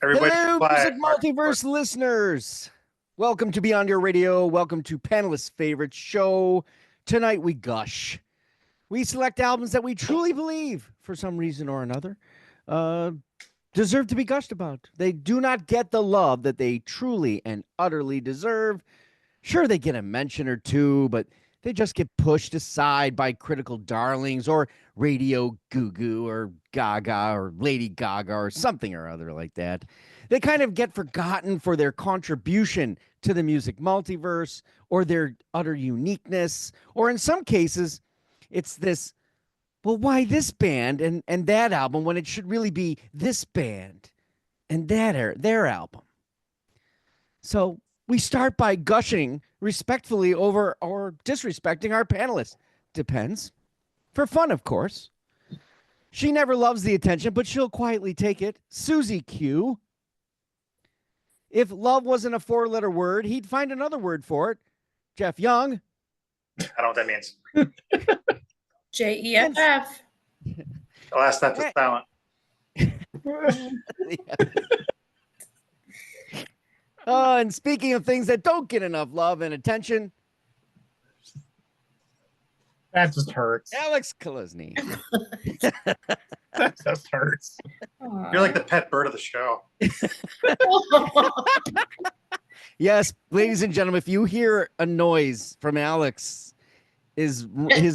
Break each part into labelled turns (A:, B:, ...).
A: Everybody
B: Hello,
A: quiet.
B: Music Multiverse listeners. Welcome to Beyond Your Radio. Welcome to Panelists' favorite show. Tonight we gush. We select albums that we truly believe, for some reason or another, deserve to be gushed about. They do not get the love that they truly and utterly deserve. Sure, they get a mention or two, but they just get pushed aside by critical darlings or radio goo or Gaga or Lady Gaga or something or other like that. They kind of get forgotten for their contribution to the music multiverse or their utter uniqueness, or in some cases, it's this, well, why this band and that album when it should really be this band and their album? So we start by gushing respectfully over or disrespecting our panelists. Depends. For fun, of course. She never loves the attention, but she'll quietly take it. Susie Q. If love wasn't a four-letter word, he'd find another word for it. Jeff Young.
A: I don't know what that means.
C: JEFF.
A: The last step is silent.
B: And speaking of things that don't get enough love and attention,
D: that just hurts.
B: Alex Kolesny.
D: That just hurts.
A: You're like the pet bird of the show.
B: Yes, ladies and gentlemen, if you hear a noise from Alex his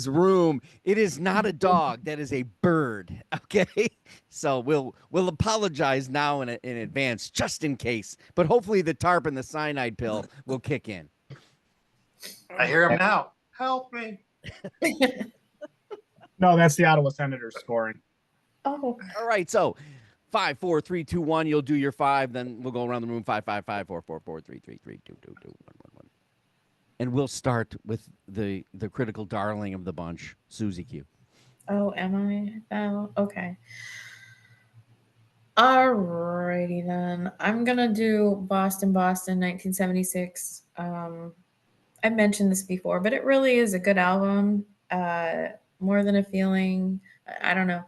B: room, it is not a dog, that is a bird. Okay, so we'll apologize now in advance just in case, but hopefully the tarp and the cyanide pill will kick in.
A: I hear him now. Help me.
D: No, that's the Ottawa Senators scoring.
C: Oh,
B: All right, so 5, 4, 3, 2, 1. You'll do your 5, then we'll go around the room. 5, 5, 5, 4, 4, 4, 3, 3, 3, 2, 2, 2, 1, 1, 1. And we'll start with the critical darling of the bunch, Susie Q.
C: oh, am I? Oh, okay. Alrighty then. I'm gonna do Boston, 1976. I've mentioned this before, but it really is a good album. More Than a Feeling. I don't know,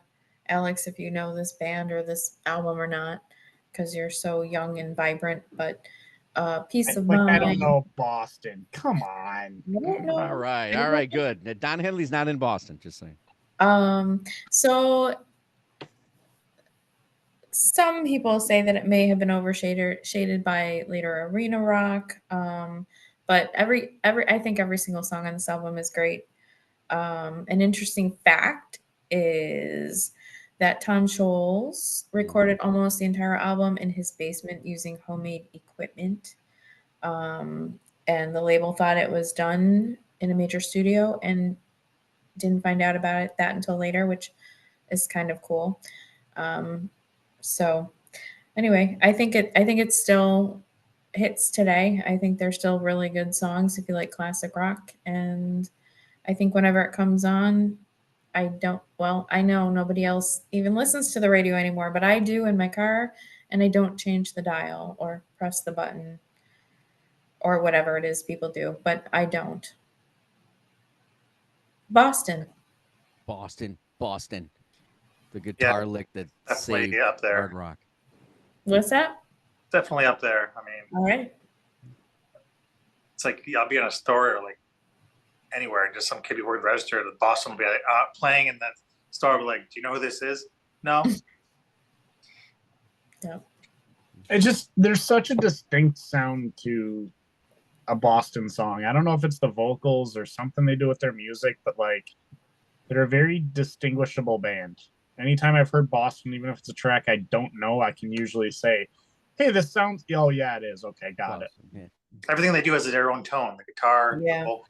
C: Alex, if you know this band or this album or not, because you're so young and vibrant, but Peace of Mind.
D: I don't know Boston. Come on.
C: I don't know.
B: All right, good. Don Henley's not in Boston, just saying.
C: So some people say that it may have been shaded by later arena rock. But I think every single song on this album is great. An interesting fact is that Tom Scholz recorded almost the entire album in his basement using homemade equipment. And the label thought it was done in a major studio and didn't find out about that until later, which is kind of cool. So anyway, I think it still hits today. I think they're still really good songs if you like classic rock. And I think whenever it comes on, I know nobody else even listens to the radio anymore, but I do in my car, and I don't change the dial or press the button or whatever it is people do, but I don't. Boston.
B: The guitar lick that saved
A: up there.
B: hard rock.
C: What's that?
A: Definitely up there. I mean,
C: All right.
A: it's like I'll be in a store or like anywhere, and just some kid who worked the register, the Boston will be like playing, and that store will be like, "Do you know who this is?" No.
C: Yeah.
D: There's such a distinct sound to a Boston song. I don't know if it's the vocals or something they do with their music, but like they're a very distinguishable band. Anytime I've heard Boston, even if it's a track I don't know, I can usually say, hey, this sounds, oh yeah, it is. Okay, got it.
B: Yeah.
A: Everything they do has their own tone. The guitar,
C: Yeah.
A: the vocal,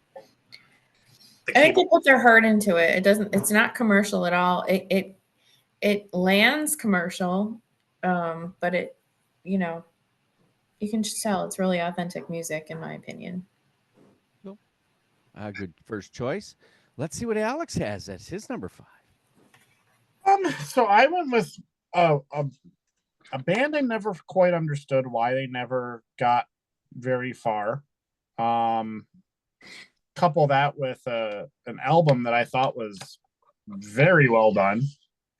A: the
C: I think they
A: keyboard.
C: put their heart into it. It's not commercial at all. It lands commercial, but it, you can just tell it's really authentic music, in my opinion.
B: Good first choice. Let's see what Alex has as his number 5.
D: So I went with a band I never quite understood why they never got very far. Couple that with an album that I thought was very well done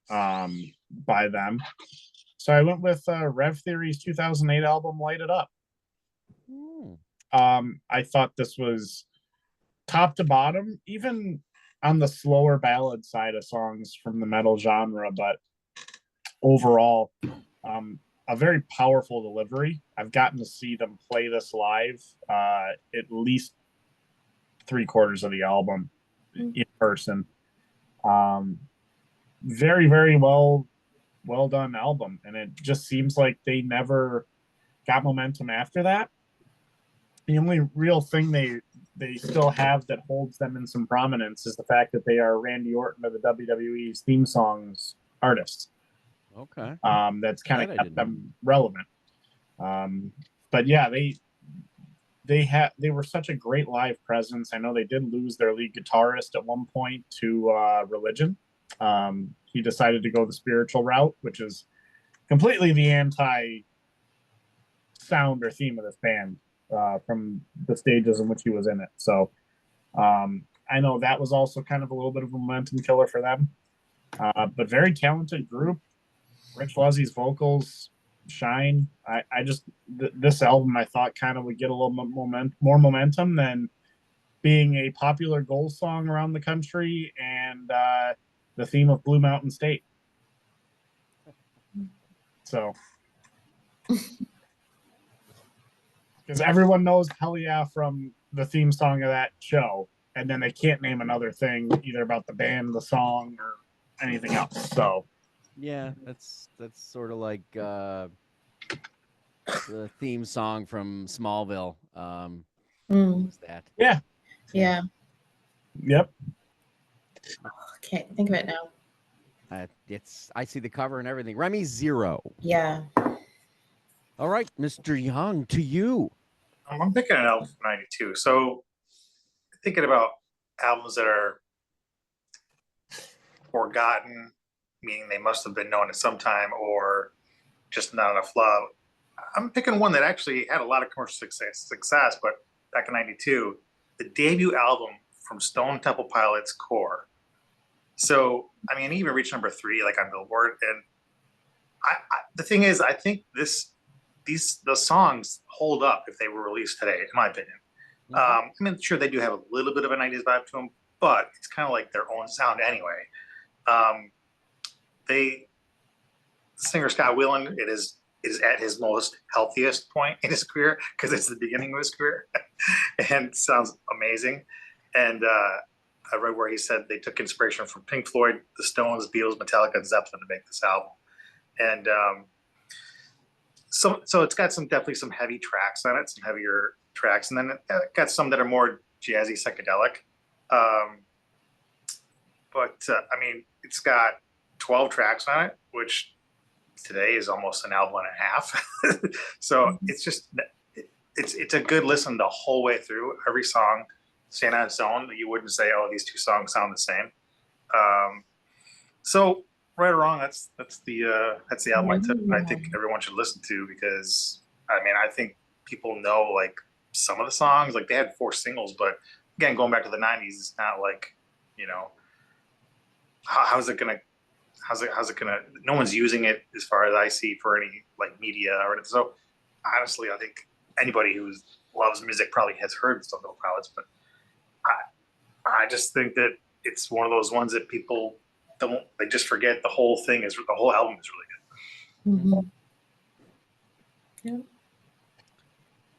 D: by them. So I went with Rev Theory's 2008 album, Light It Up.
B: Ooh.
D: I thought this was top to bottom, even on the slower ballad side of songs from the metal genre, but overall, a very powerful delivery. I've gotten to see them play this live at least 3/4 of the album in person. Very, very well done album, and it just seems like they never got momentum after that. The only real thing they still have that holds them in some prominence is the fact that they are Randy Orton of the WWE's theme songs artists.
B: Okay.
D: That's kind
B: That I
D: of kept
B: didn't
D: them relevant. But yeah, they were such a great live presence. I know they did lose their lead guitarist at one point to religion. He decided to go the spiritual route, which is completely the anti sound or theme of this band from the stages in which he was in it. So I know that was also kind of a little bit of a momentum killer for them. But very talented group. Rich Luzzy's vocals shine. I just this album I thought kind of would get a little more momentum than being a popular goal song around the country and the theme of Blue Mountain State. So, because everyone knows Hell Yeah from the theme song of that show, and then they can't name another thing either about the band, the song, or anything else. So,
B: Yeah, that's sort of like the theme song from Smallville. What was that?
D: yeah.
C: Yeah.
D: Yep.
C: Can't think of it now.
B: I see the cover and everything. Remy, 0.
C: Yeah.
B: All right, Mr. Young, to you.
A: I'm picking an album from '92. So thinking about albums that are forgotten, meaning they must have been known at some time, or just not enough love. I'm picking one that actually had a lot of commercial success, but back in '92, the debut album from Stone Temple Pilots, Core. So, I mean, it even reached number 3, like on Billboard. And the thing is, I think the songs hold up if they were released today, in my opinion. I mean, sure, they do have a little bit of a '90s vibe to them, but it's kind of like their own sound anyway. Singer Scott Weiland, it is at his most healthiest point in his career because it's the beginning of his career, and sounds amazing. And I read where he said they took inspiration from Pink Floyd, the Stones, Beatles, Metallica, and Zeppelin to make this album. And so it's got definitely some heavy tracks on it, some heavier tracks, and then it got some that are more jazzy, psychedelic. But I mean, it's got 12 tracks on it, which today is almost an album and a half. So it's just it's a good listen the whole way through. Every song stand on its own. You wouldn't say, oh, these two songs sound the same. So right or wrong, that's the album I think everyone should listen to, because I mean, I think people know like some of the songs. Like they had 4 singles, but again, going back to the '90s, it's not like, you know, how's it gonna no one's using it as far as I see for any like media or anything. So honestly, I think anybody who loves music probably has heard Stone Temple Pilots, but I just think that it's one of those ones that people they just forget the whole album is really good.
C: Yeah.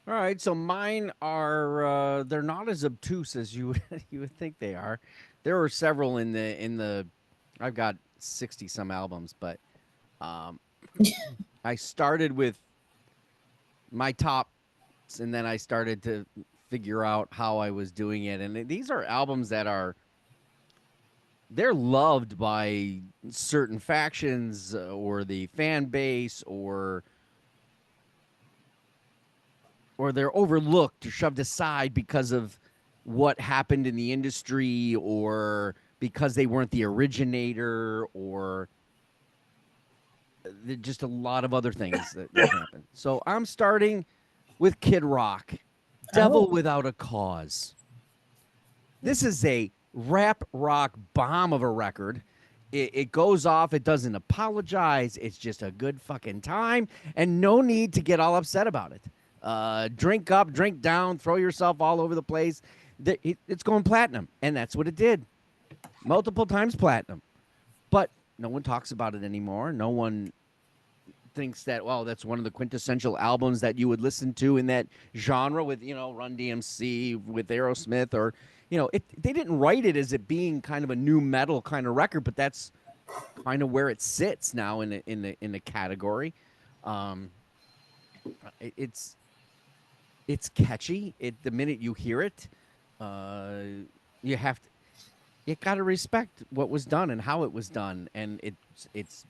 B: All right, so mine are they're not as obtuse as you would think they are. There were several in the I've got 60 some albums, but I started with my tops, and then I started to figure out how I was doing it. And these are albums that they're loved by certain factions or the fan base, or they're overlooked or shoved aside because of what happened in the industry, or because they weren't the originator, or just a lot of other things that happen. So I'm starting with Kid Rock, Devil Without a Cause. This is a rap rock bomb of a record. It goes off. It doesn't apologize. It's just a good fucking time, and no need to get all upset about it. Drink up, drink down, throw yourself all over the place. It's going platinum, and that's what it did. Multiple times platinum, but no one talks about it anymore. No one thinks that, well, that's one of the quintessential albums that you would listen to in that genre with, Run DMC, with Aerosmith, or, they didn't write it as it being kind of a new metal kind of record, but that's kind of where it sits now in the category. Um, it's catchy. The minute you hear it, uh, you have to, you got to respect what was done and how it was done, and its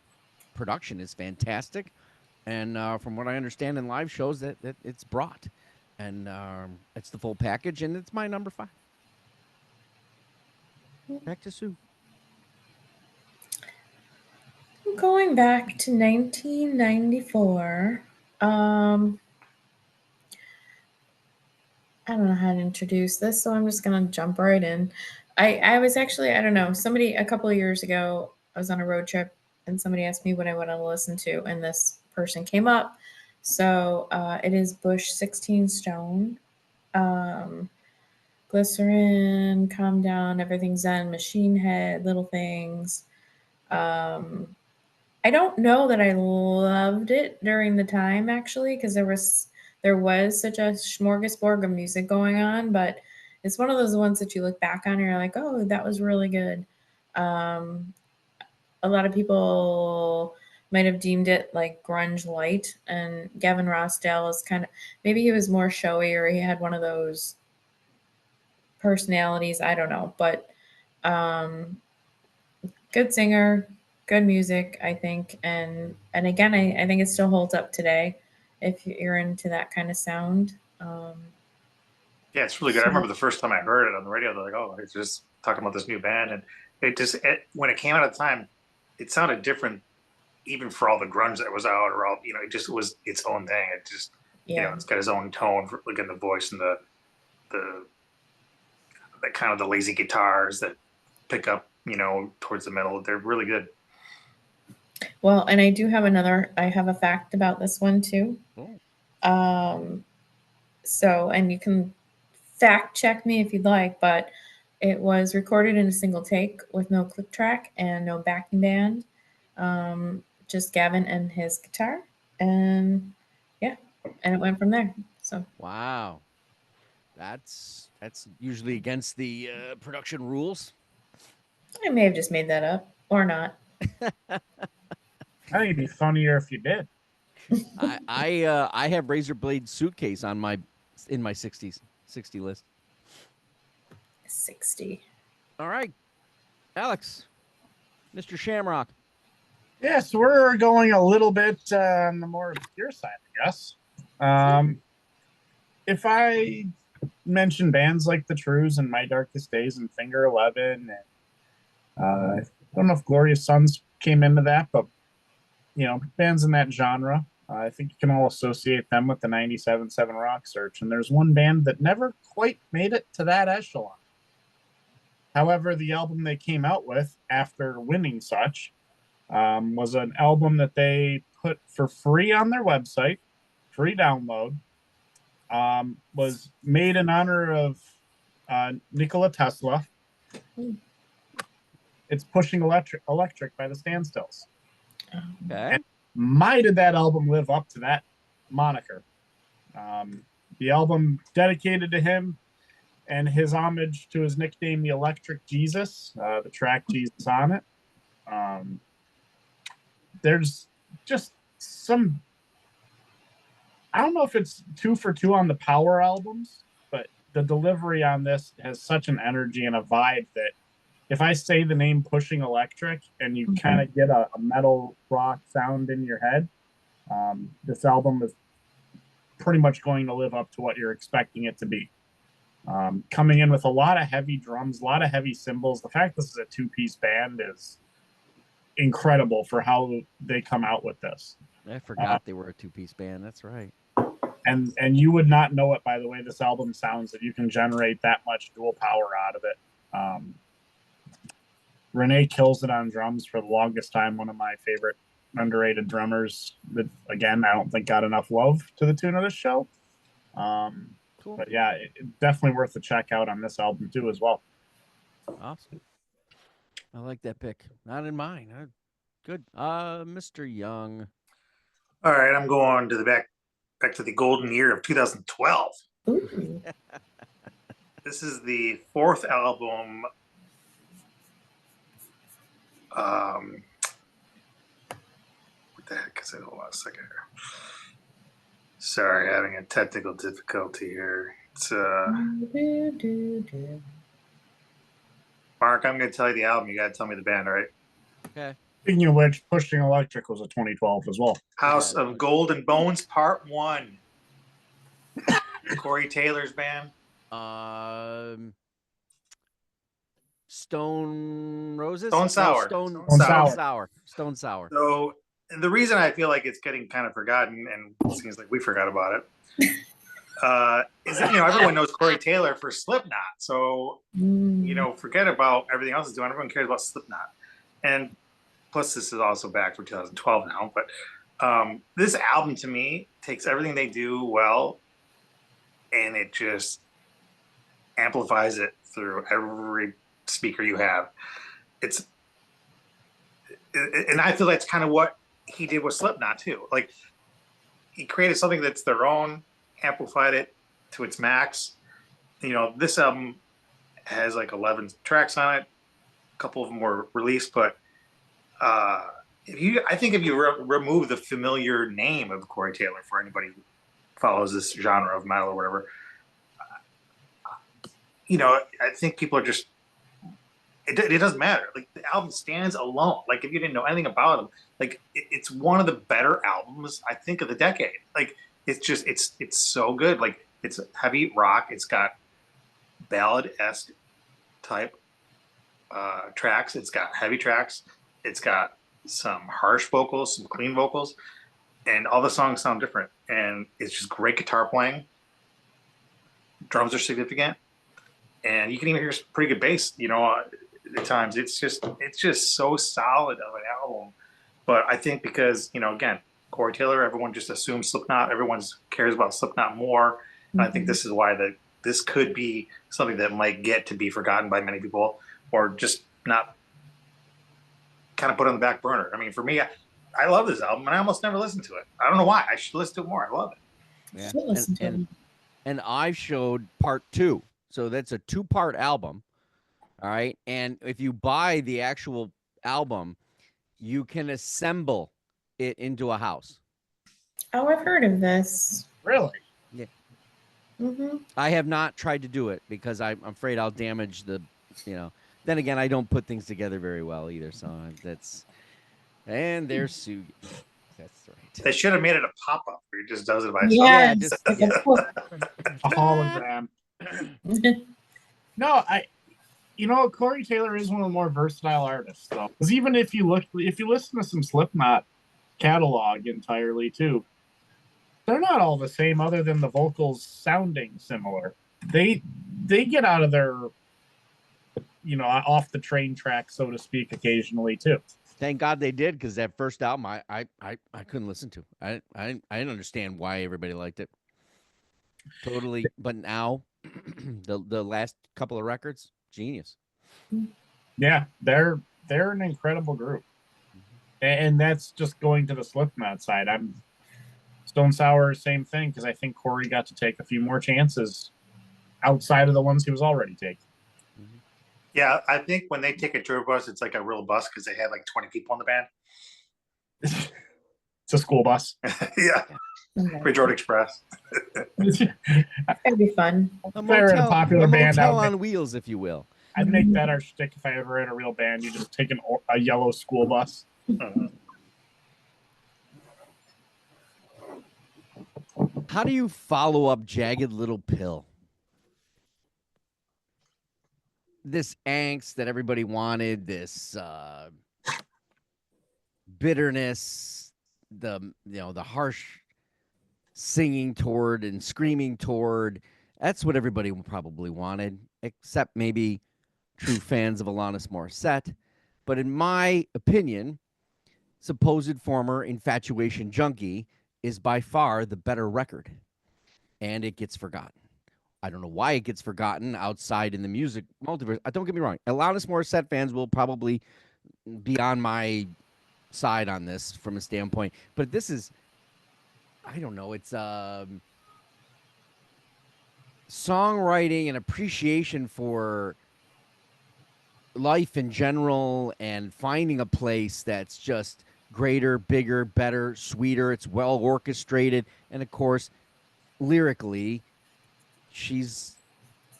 B: production is fantastic. And from what I understand in live shows, that it's brought, and it's the full package, and it's my number 5. Back to Sue.
C: Going back to 1994. I don't know how to introduce this, so I'm just gonna jump right in. I was actually, I don't know, somebody a couple of years ago, I was on a road trip and somebody asked me what I want to listen to, and this person came up. So it is Bush 16 Stone, Glycerin, Calm Down, Everything's Zen, Machine Head, Little Things. I don't know that I loved it during the time, actually, because there was such a smorgasbord of music going on, but it's one of those ones that you look back on and you're like, oh, that was really good. A lot of people might have deemed it like grunge light, and Gavin Rossdale is kind of, maybe he was more showy or he had one of those personalities. I don't know, but good singer, good music, I think, and again, I think it still holds up today if you're into that kind of sound.
A: Yeah, it's really good. I remember the first time I heard it on the radio, they're like, "Oh, it's just talking about this new band," and when it came out at the time, it sounded different, even for all the grunge that was out, or all it just was its own thing. It just
C: Yeah,
A: it's got its own tone, for, like in the voice and the kind of the lazy guitars that pick up, towards the middle. They're really good.
C: well, and I have a fact about this one too.
B: Oh.
C: So, and you can fact check me if you'd like, but it was recorded in a single take with no click track and no backing band. Just Gavin and his guitar, and yeah, and it went from there. So
B: Wow, that's usually against the production rules.
C: I may have just made that up or not.
D: I think it'd be funnier if you did.
B: I have Razor Blade Suitcase in my 60 list.
C: 60.
B: All right, Alex, Mr. Shamrock.
D: Yeah, so we're going a little bit on the more obscure side, I guess. If I mention bands like The Trues and My Darkest Days and Finger 11, and I don't know if Glorious Sons came into that, but bands in that genre, I think you can all associate them with the 97.7 Rock Search. And there's one band that never quite made it to that echelon. However, the album they came out with after winning such was an album that they put for free on their website, free download, was made in honor of Nikola Tesla. It's Pushing Electric by the Standstills.
B: Okay.
D: And my, did that album live up to that moniker. The album dedicated to him and his homage to his nickname, the Electric Jesus, the track Jesus on it. There's just some, I don't know if it's 2 for 2 on the Power albums, but the delivery on this has such an energy and a vibe that if I say the name Pushing Electric and you kind of get a metal rock sound in your head, this album is pretty much going to live up to what you're expecting it to be. Coming in with a lot of heavy drums, a lot of heavy cymbals. The fact this is a 2-piece band is incredible for how they come out with this.
B: I forgot they were a 2-piece band. That's right.
D: And you would not know it by the way this album sounds, that you can generate that much dual power out of it. Renee kills it on drums for the longest time. One of my favorite underrated drummers that, again, I don't think got enough love to the tune of this show.
B: Cool.
D: But yeah, definitely worth a check out on this album too as well.
B: Awesome. I like that pick. Not in mine. Good. Mr. Young.
A: All right, I'm going to the back to the golden year of 2012.
C: Ooh.
A: This is the fourth album. What the heck is it? Hold on a second here. Sorry, having a technical difficulty here. It's Mark, I'm going to tell you the album. You got to tell me the band, all right?
B: Okay.
D: Speaking of which, Pushing Electric was a 2012 as well.
A: House of Gold and Bones, Part 1. Corey Taylor's band.
B: Stone Roses?
A: Stone Sour.
B: Stone
D: Sour.
B: Sour. Stone Sour.
A: So the reason I feel like it's getting kind of forgotten, and it seems like we forgot about it, is that, everyone knows Corey Taylor for Slipknot. So, forget about everything else is doing. Everyone cares about Slipknot. And plus, this is also back for 2012 now. But this album, to me, takes everything they do well, and it just amplifies it through every speaker you have. And I feel that's kind of what he did with Slipknot too. Like, he created something that's their own, amplified it to its max. This album has like 11 tracks on it. A couple of them were released, but I think if you remove the familiar name of Corey Taylor for anybody who follows this genre of metal or whatever, I think people are just, it doesn't matter. Like, the album stands alone. Like, if you didn't know anything about him, like, it's one of the better albums, I think, of the decade. Like, it's just, it's so good. Like, it's heavy rock. It's got ballad-esque type tracks. It's got heavy tracks. It's got some harsh vocals, some clean vocals, and all the songs sound different. And it's just great guitar playing. Drums are significant, and you can even hear some pretty good bass. At times it's just so solid of an album. But I think because again, Corey Taylor, everyone just assumes Slipknot. Everyone cares about Slipknot more. And I think this is why this could be something that might get to be forgotten by many people, or just not kind of put on the back burner. I mean, for me, I love this album, and I almost never listen to it. I don't know why. I should listen to it more. I love it.
B: Yeah. And I showed part 2. So that's a 2-part album. All right. And if you buy the actual album, you can assemble it into a house.
C: Oh, I've heard of this.
D: Really?
B: Yeah.
C: Mm-hmm.
B: I have not tried to do it because I'm afraid I'll damage the, Then again, I don't put things together very well either. So and there's Sue. That's right.
A: They should have made it a pop-up where he just does it by
C: Yes,
A: itself.
B: Yeah, just-
C: like a book.
D: A hologram. No, Corey Taylor is one of the more versatile artists, though. Because even if you listen to some Slipknot catalog entirely too, they're not all the same, other than the vocals sounding similar. They get out of their, off the train track, so to speak, occasionally too.
B: Thank God they did, because that first album I couldn't listen to. I didn't understand why everybody liked it. Totally, but now the last couple of records, genius.
D: Yeah, they're an incredible group, and that's just going to the Slipknot side. Stone Sour, same thing, because I think Corey got to take a few more chances outside of the ones he was already taking.
A: Yeah, I think when they take a tour bus, it's like a real bus because they had like 20 people in the band.
D: It's a school bus.
A: Yeah.
C: Okay.
A: Bridge Road Express.
C: That'd be fun.
B: A
D: They're in a popular band
B: motel
D: out
B: on wheels, if you will.
D: I'd make that our shtick if I ever had a real band. You just take a yellow school bus.
B: How do you follow up Jagged Little Pill? This angst that everybody wanted, this bitterness, the harsh singing toward and screaming toward. That's what everybody probably wanted, except maybe true fans of Alanis Morissette. But in my opinion, Supposed Former Infatuation Junkie is by far the better record, and it gets forgotten. I don't know why it gets forgotten outside in the music multiverse. Don't get me wrong. Alanis Morissette fans will probably be on my side on this from a standpoint, but this is, I don't know, it's songwriting and appreciation for life in general and finding a place that's just greater, bigger, better, sweeter. It's well orchestrated, and of course, lyrically, she's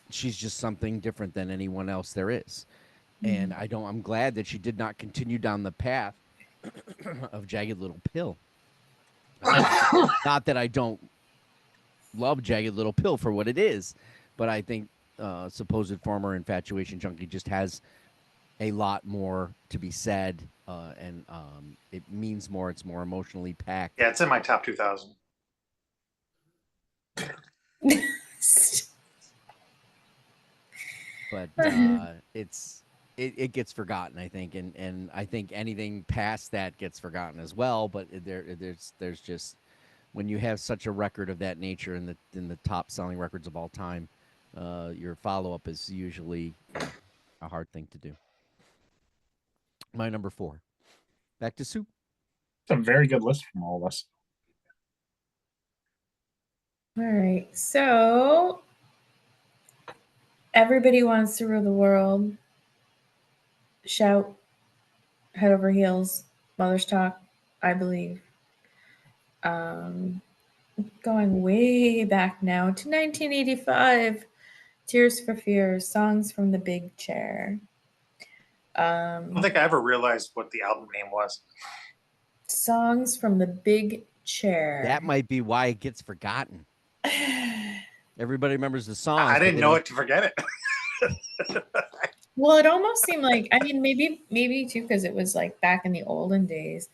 B: just something different than anyone else there is. And I'm glad that she did not continue down the path of Jagged Little Pill. Not that I don't love Jagged Little Pill for what it is, but I think Supposed Former Infatuation Junkie just has a lot more to be said, and it means more. It's more emotionally packed.
A: Yeah, it's in my top 2000.
B: But it gets forgotten, I think, and I think anything past that gets forgotten as well. But there's just, when you have such a record of that nature in the top selling records of all time, your follow up is usually a hard thing to do. My number 4. Back to Soup.
D: It's a very good list from all of us.
C: All right. So Everybody Wants to Rule the World, Shout, Head Over Heels, Mother's Talk, I Believe. Going way back now to 1985, Tears for Fears, Songs from the Big Chair.
A: I don't think I ever realized what the album name was.
C: Songs from the Big Chair.
B: That might be why it gets forgotten. Everybody remembers the song.
A: I didn't know it to forget it.
C: Well, it almost seemed like, I mean, maybe too, because it was like back in the olden days,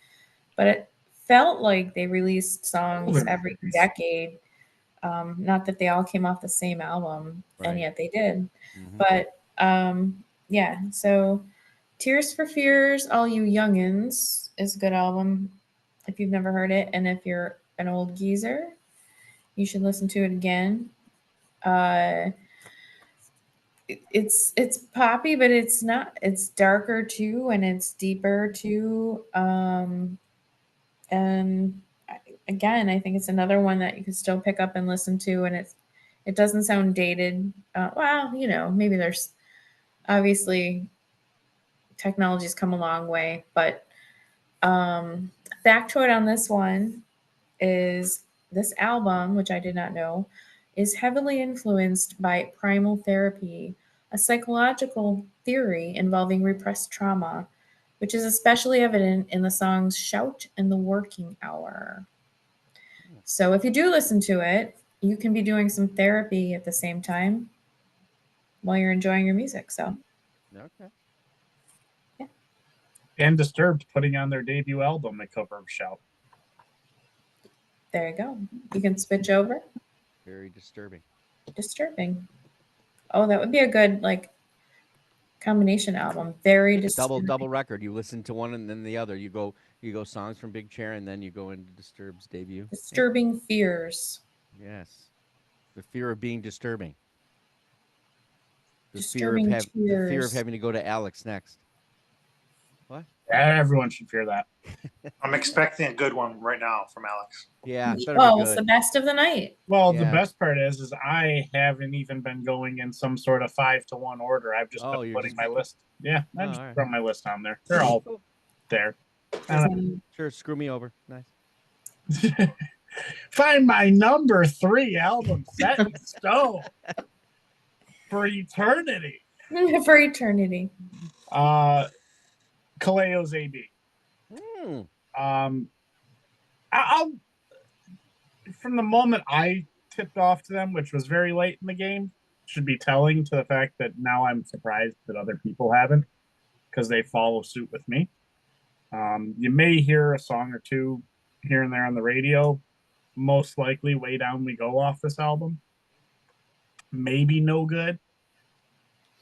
C: but it felt like they released songs every decade. Not that they all came off the same album, and yet they did.
B: Mm-hmm.
C: But yeah, so Tears for Fears, All You Youngins is a good album if you've never heard it. And if you're an old geezer, you should listen to it again. It's poppy, but it's not. It's darker too, and it's deeper too. And again, I think it's another one that you can still pick up and listen to, and it doesn't sound dated. Well, you know, maybe there's obviously technology's come a long way, but factoid on this one is this album, which I did not know, is heavily influenced by primal therapy, a psychological theory involving repressed trauma, which is especially evident in the songs Shout and The Working Hour. So if you do listen to it, you can be doing some therapy at the same time while you're enjoying your music. So,
B: okay.
C: Yeah.
D: And Disturbed putting on their debut album a cover of Shout.
C: There you go. You can switch over.
B: Very disturbing.
C: Disturbing. Oh, that would be a good like combination album. Very disturbing.
B: Double record. You listen to one and then the other. You go Songs from Big Chair, and then you go into Disturbed's debut.
C: Disturbing Fears.
B: Yes. The fear of being disturbing. The fear of having to go to Alex next. What?
D: Everyone should fear that.
A: I'm expecting a good one right now from Alex.
B: Yeah.
C: Oh, it's the best of the night.
D: Well, the best part is I haven't even been going in some sort of 5-to-1 order. I've just been putting my list. Yeah, I just throw my list on there. They're all there.
B: Sure, screw me over. Nice.
D: Find my number 3 album set in stone for eternity.
C: For eternity.
D: Kaleo's AB. I'll from the moment I tipped off to them, which was very late in the game, should be telling to the fact that now I'm surprised that other people haven't, because they follow suit with me. You may hear a song or two here and there on the radio. Most likely, Way Down We Go off this album. Maybe No Good.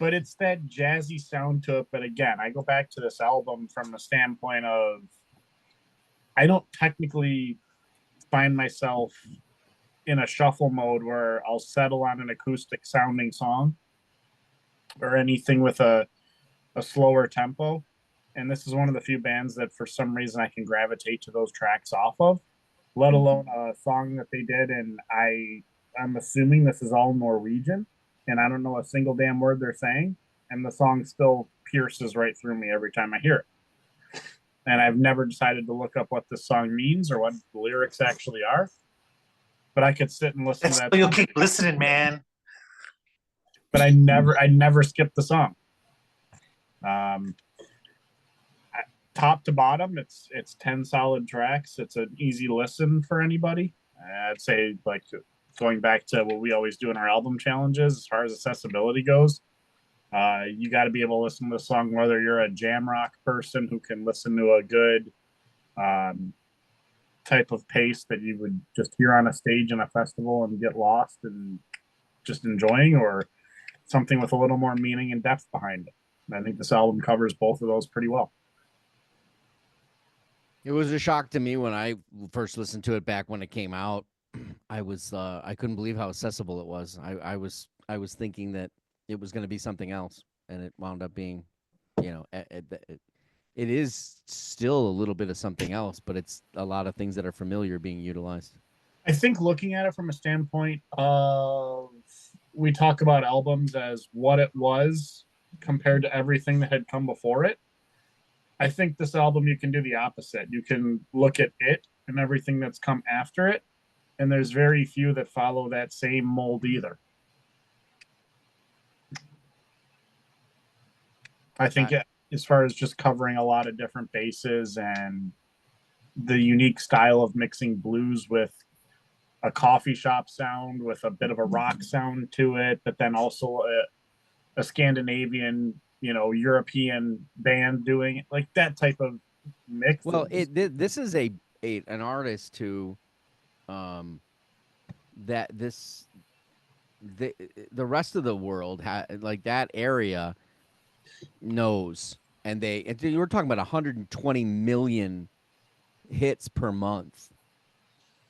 D: but it's that jazzy sound to it. But again, I go back to this album from the standpoint of I don't technically find myself in a shuffle mode where I'll settle on an acoustic sounding song or anything with a slower tempo. And this is one of the few bands that for some reason I can gravitate to those tracks off of, let alone a song that they did. And I'm assuming this is all Norwegian and I don't know a single damn word they're saying. And the song still pierces right through me every time I hear it. And I've never decided to look up what this song means or what the lyrics actually are. But I could sit and listen to that.
A: You'll keep listening, man.
D: But I never skip the song. Top to bottom, it's 10 solid tracks. It's an easy listen for anybody. I'd say, like, going back to what we always do in our album challenges, as far as accessibility goes, you got to be able to listen to the song whether you're a jam rock person who can listen to a good type of pace that you would just hear on a stage in a festival and get lost and just enjoying, or something with a little more meaning and depth behind it. And I think this album covers both of those pretty well.
B: It was a shock to me when I first listened to it back when it came out. I couldn't believe how accessible it was. I was thinking that it was going to be something else, and it wound up being, it is still a little bit of something else, but it's a lot of things that are familiar being utilized.
D: I think looking at it from a standpoint of, we talk about albums as what it was compared to everything that had come before it. I think this album, you can do the opposite. You can look at it and everything that's come after it, and there's very few that follow that same mold either. I think as far as just covering a lot of different bases and the unique style of mixing blues with a coffee shop sound with a bit of a rock sound to it, but then also a Scandinavian, European band doing it, like that type of mix.
B: Well, this is an artist who, that the rest of the world like that area knows, and we're talking about 120 million hits per month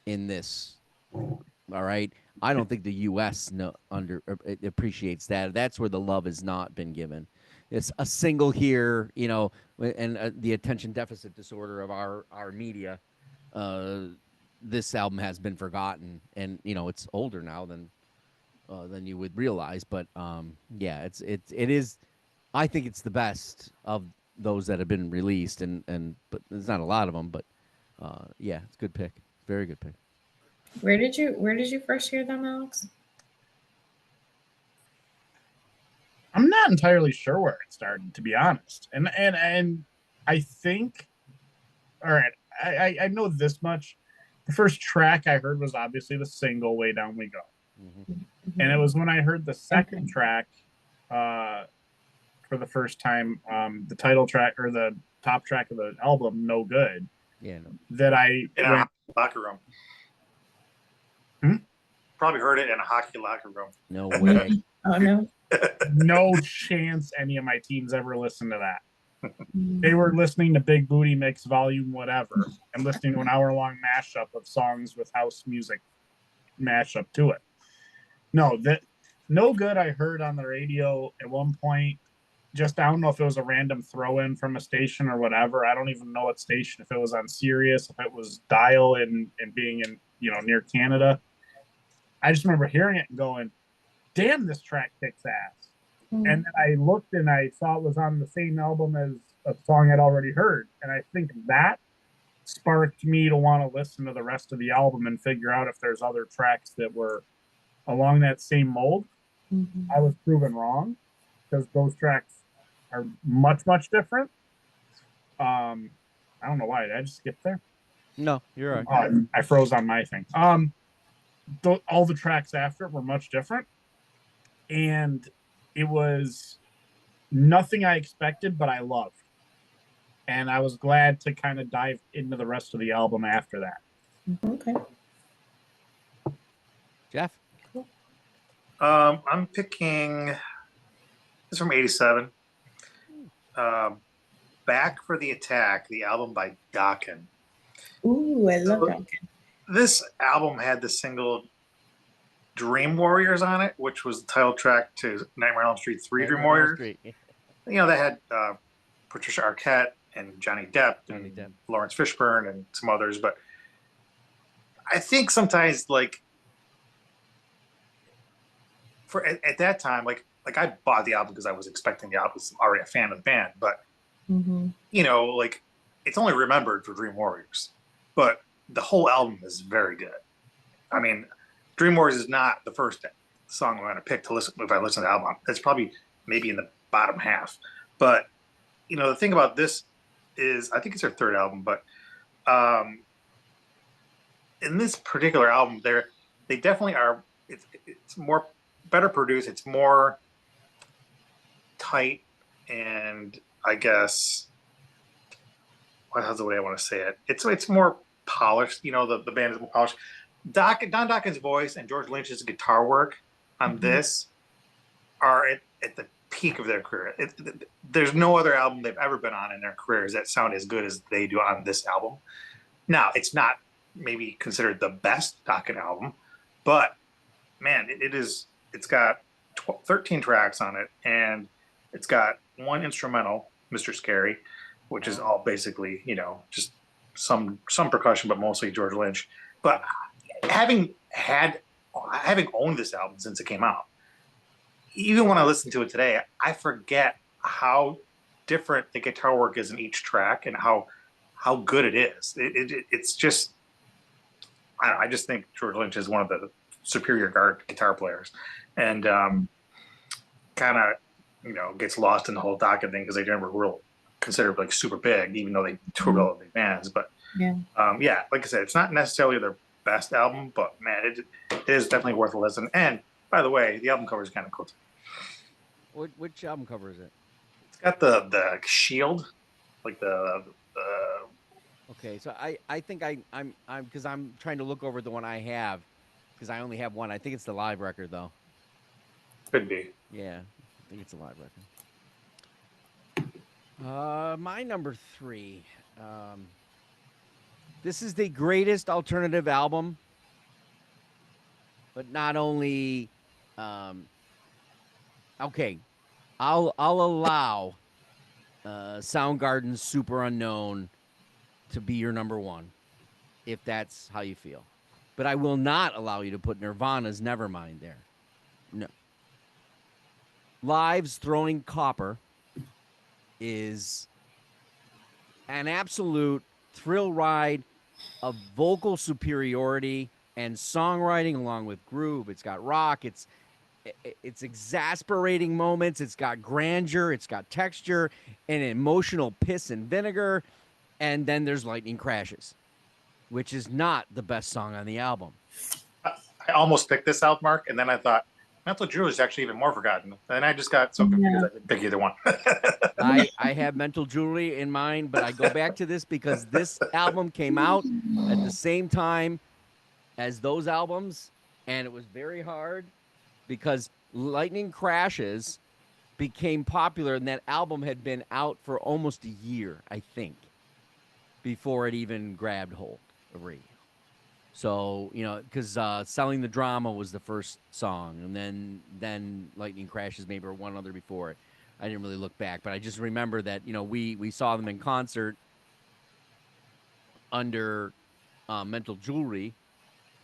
B: in this. All right, I don't think the U.S. appreciates that. That's where the love has not been given. It's a single here, and the attention deficit disorder of our media. This album has been forgotten, and it's older now than you would realize. But yeah, it is. I think it's the best of those that have been released, but there's not a lot of them. But yeah, it's a good pick. Very good pick.
C: Where did you first hear them, Alex?
D: I'm not entirely sure where it started, to be honest. And I think, all right, I know this much. The first track I heard was obviously the single "Way Down We Go," and it was when I heard the second track for the first time, the title track or the top track of the album, "No Good."
B: Yeah, no.
D: That I
A: in a locker room. Probably heard it in a hockey locker room.
B: No way.
C: Oh no.
D: No chance any of my teens ever listened to that. They were listening to Big Booty Mix Volume whatever and listening to an hour-long mashup of songs with house music mashup to it. No Good I heard on the radio at one point. Just, I don't know if it was a random throw-in from a station or whatever. I don't even know what station, if it was on Sirius, if it was dial and being in, near Canada. I just remember hearing it and going, damn, this track kicks ass. And then I looked and I saw it was on the same album as a song I'd already heard. And I think that sparked me to want to listen to the rest of the album and figure out if there's other tracks that were along that same mold. I was proven wrong because those tracks are much, much different. I don't know why. Did I just skip there?
B: No, you're right.
D: I froze on my thing. All the tracks after it were much different. And it was nothing I expected, but I loved. And I was glad to kind of dive into the rest of the album after that.
C: Okay.
B: Jeff?
A: I'm picking It's from '87. Back for the Attack, the album by Dokken.
C: Ooh, I love
A: So
C: that.
A: this album had the single Dream Warriors on it, which was the title track to Nightmare on Elm Street 3 Dream
B: Nightmare on Elm
A: Warriors.
B: Street.
A: You know, they had Patricia Arquette and Johnny Depp and Lawrence Fishburne and some others, but I think sometimes like for at that time, like I bought the album because I was expecting the album. I was already a fan of the band, but you know, like it's only remembered for Dream Warriors, but the whole album is very good. I mean, Dream Warriors is not the first song I'm going to pick to listen if I listen to the album. It's probably maybe in the bottom half, but you know, the thing about this is I think it's their third album, but in this particular album, they definitely are. It's more better produced. It's more tight, and I guess how's the way I want to say it? It's more polished. You know, the band is more polished. Don Docken's voice and George Lynch's guitar work on this are at the peak of their career. There's no other album they've ever been on in their careers that sound as good as they do on this album. Now, it's not maybe considered the best Dokken album, but man, it's got 13 tracks on it, and it's got one instrumental, Mr. Scary, which is all basically, you know, just some percussion, but mostly George Lynch. But having owned this album since it came out, even when I listen to it today, I forget how different the guitar work is in each track and how good it is. It's just, I just think George Lynch is one of the superior guitar players, and kind of, you know, gets lost in the whole Dokken thing because they never real considered like super big, even though they toured all the big bands. But yeah, like I said, it's not necessarily their best album, but man, it is definitely worth a listen. And by the way, the album cover is kind of cool.
B: Which album cover is it?
A: It's got the shield, like the.
B: Okay, so I think I'm because I'm trying to look over the one I have because I only have one. I think it's the live record though.
A: Could be.
B: Yeah, I think it's a live record. My number 3. This is the greatest alternative album, but not only. Okay, I'll allow Soundgarden's Super Unknown to be your number 1, if that's how you feel. But I will not allow you to put Nirvana's Nevermind there. No. Live's Throwing Copper is an absolute thrill ride of vocal superiority and songwriting along with groove. It's got rock. It's exasperating moments. It's got grandeur. It's got texture and emotional piss and vinegar. And then there's Lightning Crashes, which is not the best song on the album.
A: I almost picked this out, Mark, and then I thought Mental Jewelry is actually even more forgotten. And I just got so confused I didn't pick either one.
B: I have Mental Jewelry in mind, but I go back to this because this album came out at the same time as those albums, and it was very hard because Lightning Crashes became popular, and that album had been out for almost a year, I think, before it even grabbed hold of radio. So, you know, because Selling the Drama was the first song, and then Lightning Crashes maybe or one other before it. I didn't really look back, but I just remember that, you know, we saw them in concert under Mental Jewelry,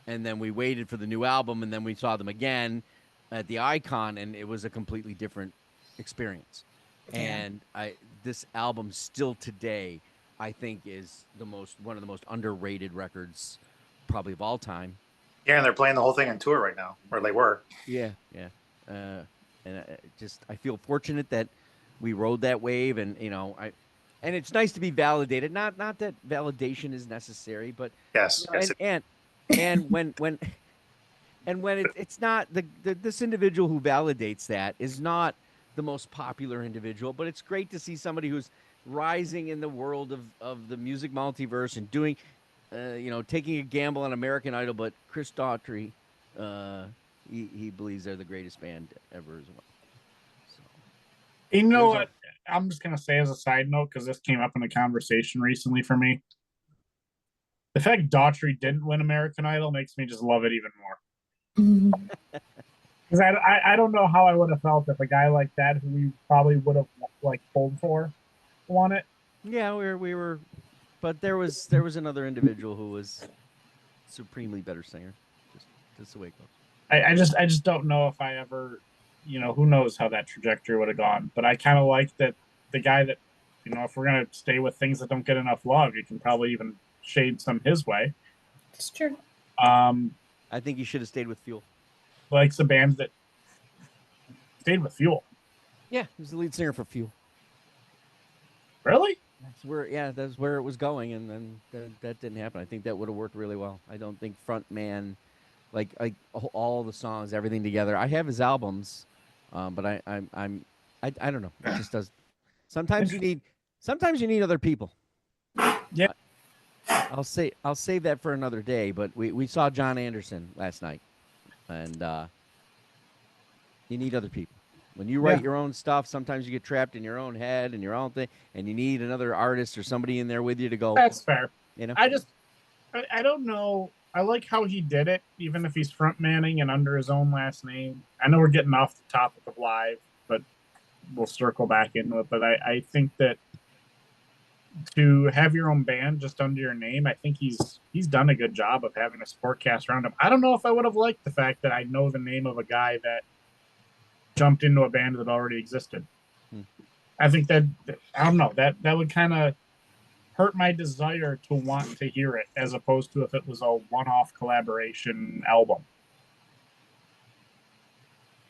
B: and then we waited for the new album, and then we saw them again at the Icon, and it was a completely different experience. Yeah. And this album still today, I think, is one of the most underrated records probably of all time.
A: Yeah, and they're playing the whole thing on tour right now, or they were.
B: Yeah. And I feel fortunate that we rode that wave, and you know, and it's nice to be validated. Not that validation is necessary, but
A: yes,
B: you know, and when it's not this individual who validates that is not the most popular individual, but it's great to see somebody who's rising in the world of the music multiverse and doing, you know, taking a gamble on American Idol. But Chris Daughtry, he believes they're the greatest band ever as well. So
D: You know
B: There's
D: what? I'm just gonna say as a side note, because this came up in a conversation recently for me. The fact Daughtry didn't win American Idol makes me just love it even more.
C: Mhm.
D: Because I don't know how I would have felt if a guy like that, who we probably would have like pulled for, won it.
B: Yeah, we were, but there was another individual who was supremely better singer. Just the way it goes.
D: I just don't know if I ever, who knows how that trajectory would have gone. But I kind of like that the guy that, if we're gonna stay with things that don't get enough love, you can probably even shade some his way.
C: It's true.
B: I think you should have stayed with Fuel.
D: Likes a band that stayed with Fuel.
B: Yeah, he was the lead singer for Fuel.
D: Really?
B: That's where it was going, and then that didn't happen. I think that would have worked really well. I don't think frontman, like all the songs, everything together. I have his albums, but I don't know. It just does. Sometimes you need other people.
D: Yeah.
B: I'll save that for another day. But we saw John Anderson last night, and you need other people. When you write your own stuff, sometimes you get trapped in your own head and your own thing, and you need another artist or somebody in there with you to go.
D: That's fair.
B: You know,
D: I don't know. I like how he did it, even if he's front manning and under his own last name. I know we're getting off the topic of live, but we'll circle back into it. But I think that to have your own band just under your name, I think he's done a good job of having a support cast around him. I don't know if I would have liked the fact that I know the name of a guy that jumped into a band that already existed. I think that I don't know, that would kind of hurt my desire to want to hear it, as opposed to if it was a one-off collaboration album.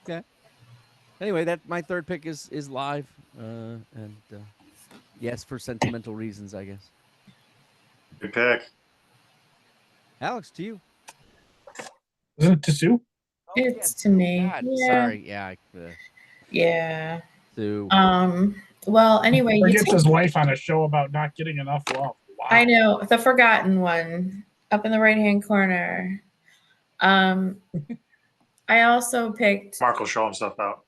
B: Okay. Anyway, that my third pick is live, and yes, for sentimental reasons, I guess.
A: Good pick.
B: Alex, to you.
D: Isn't it to Sue?
C: It's to me.
B: God,
C: Yeah.
B: sorry. Yeah.
C: Yeah.
B: Sue.
C: Well, anyway,
D: He
C: you
D: gets
C: take,
D: his wife on a show about not getting enough love. Wow.
C: I know, the forgotten one up in the right-hand corner. I also picked
A: Mark will show himself out.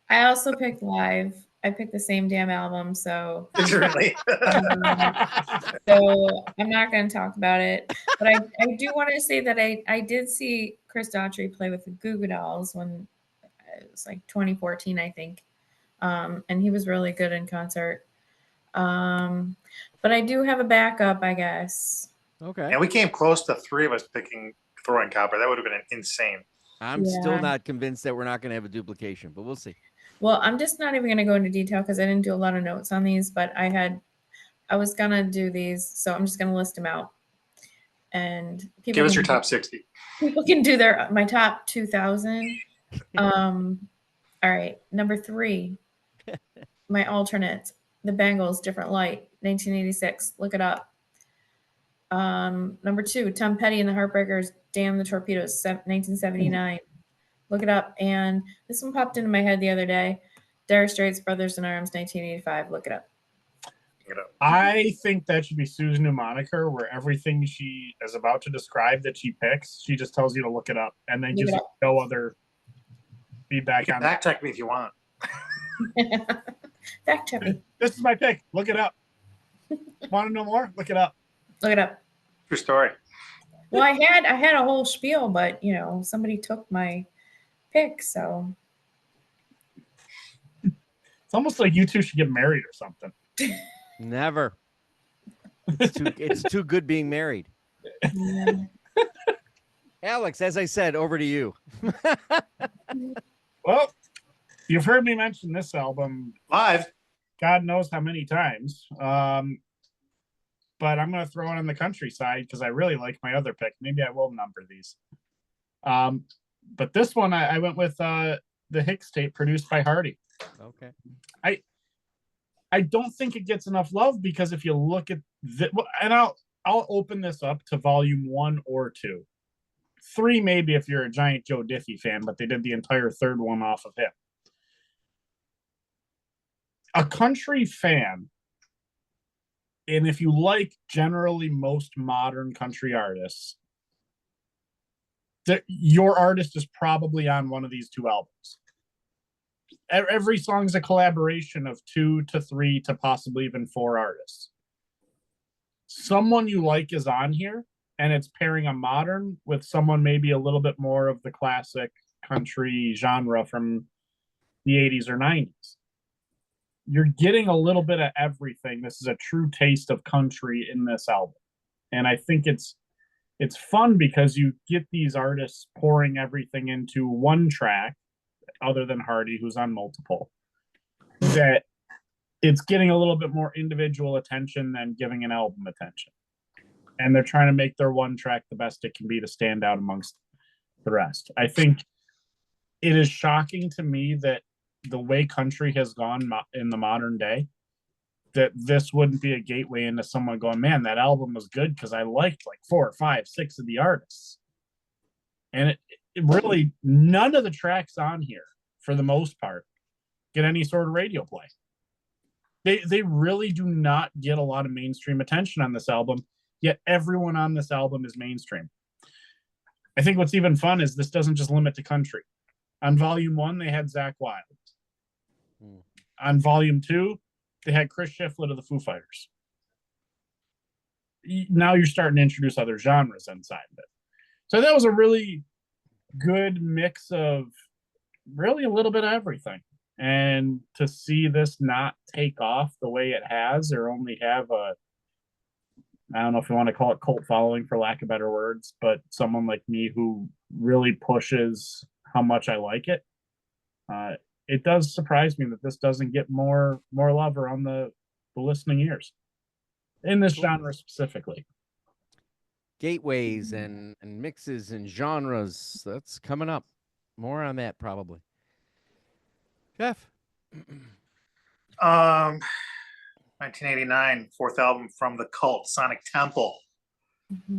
C: I also picked live. I picked the same damn album, so
A: Did you really?
C: so I'm not going to talk about it. But I do want to say that I did see Chris Daughtry play with the Goo Goo Dolls when it was like 2014, I think, and he was really good in concert. But I do have a backup, I guess.
B: Okay.
A: And we came close to three of us picking Throwing Copper. That would have been insane.
B: I'm still not convinced that we're not going to have a duplication, but we'll see.
C: Well, I'm just not even going to go into detail because I didn't do a lot of notes on these, but I was going to do these, so I'm just going to list them out. And people
A: give us your top 60.
C: People can do my top 2000. All right, number 3, my alternate, the Bangles, Different Light, 1986. Look it up. Number 2, Tom Petty and the Heartbreakers, Damn the Torpedoes, 1979. Look it up. And this one popped into my head the other day. Dire Straits, Brothers in Arms, 1985. Look it up.
D: I think that should be Sue's new moniker, where everything she is about to describe that she picks, she just tells you to look it up, and then gives you no other feedback on
A: that. Fact check me if you want.
C: Fact check me.
D: This is my pick. Look it up. Want to know more? Look it up.
C: Look it up.
A: True story.
C: Well, I had a whole spiel, but somebody took my pick, so
D: it's almost like you two should get married or something.
B: Never. It's too good being married.
C: Yeah.
B: Alex, as I said, over to you.
D: Well, you've heard me mention this album
A: live,
D: God knows how many times. But I'm going to throw it on the countryside because I really like my other pick. Maybe I will number these. But this one, I went with the Hicks tape produced by Hardy.
B: Okay.
D: I don't think it gets enough love because if you look at and I'll open this up to volume 1 or 2. 3 maybe if you're a giant Joe Diffie fan, but they did the entire third one off of him. A country fan, and if you like generally most modern country artists, your artist is probably on one of these 2 albums. every song's a collaboration of 2 to 3 to possibly even 4 artists. Someone you like is on here, and it's pairing a modern with someone maybe a little bit more of the classic country genre from the 80s or 90s. You're getting a little bit of everything. This is a true taste of country in this album. And I think it's fun because you get these artists pouring everything into one track, other than Hardy, who's on multiple, that it's getting a little bit more individual attention than giving an album attention. And they're trying to make their one track the best it can be to stand out amongst the rest. I think it is shocking to me that the way country has gone in the modern day, that this wouldn't be a gateway into someone going, man, that album was good because I liked like 4 or 5, 6 of the artists. And it really, none of the tracks on here, for the most part, get any sort of radio play. They really do not get a lot of mainstream attention on this album, yet everyone on this album is mainstream. I think what's even fun is this doesn't just limit to country. On volume 1, they had Zakk Wylde. On volume 2, they had Chris Shiflett of the Foo Fighters. Now you're starting to introduce other genres inside of it. So that was a really good mix of really a little bit of everything. And to see this not take off the way it has, or only have a, I don't know if you want to call it cult following for lack of better words, but someone like me who really pushes how much I like it, it does surprise me that this doesn't get more love around the listening ears in this genre specifically.
B: Gateways and mixes and genres. That's coming up. More on that probably. Jeff.
A: 1989, fourth album from the Cult, Sonic Temple.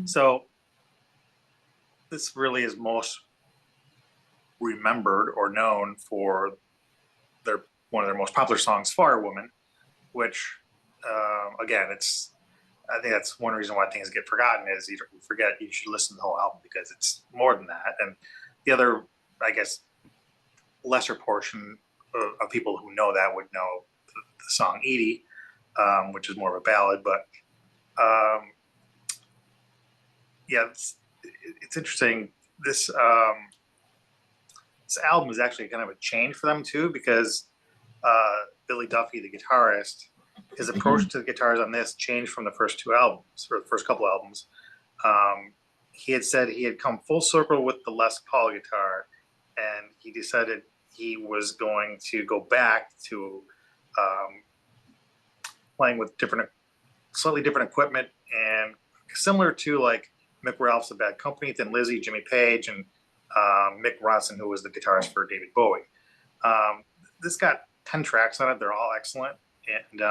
A: So this really is most remembered or known for one of their most popular songs, Firewoman, which again, I think that's one reason why things get forgotten is you forget you should listen to the whole album because it's more than that. And the other, I guess, lesser portion of people who know that would know the song Edie, which is more of a ballad, but yeah, it's interesting. This album is actually kind of a change for them too, because Billy Duffy, the guitarist, his approach to the guitars on this changed from the first 2 albums, or the first couple albums. He had said he had come full circle with the Les Paul guitar, and he decided he was going to go back to playing with slightly different equipment, and similar to like Mick Ralph's The Bad Company, Thin Lizzy, Jimmy Page, and Mick Ronson, who was the guitarist for David Bowie. This got 10 tracks on it. They're all excellent. And,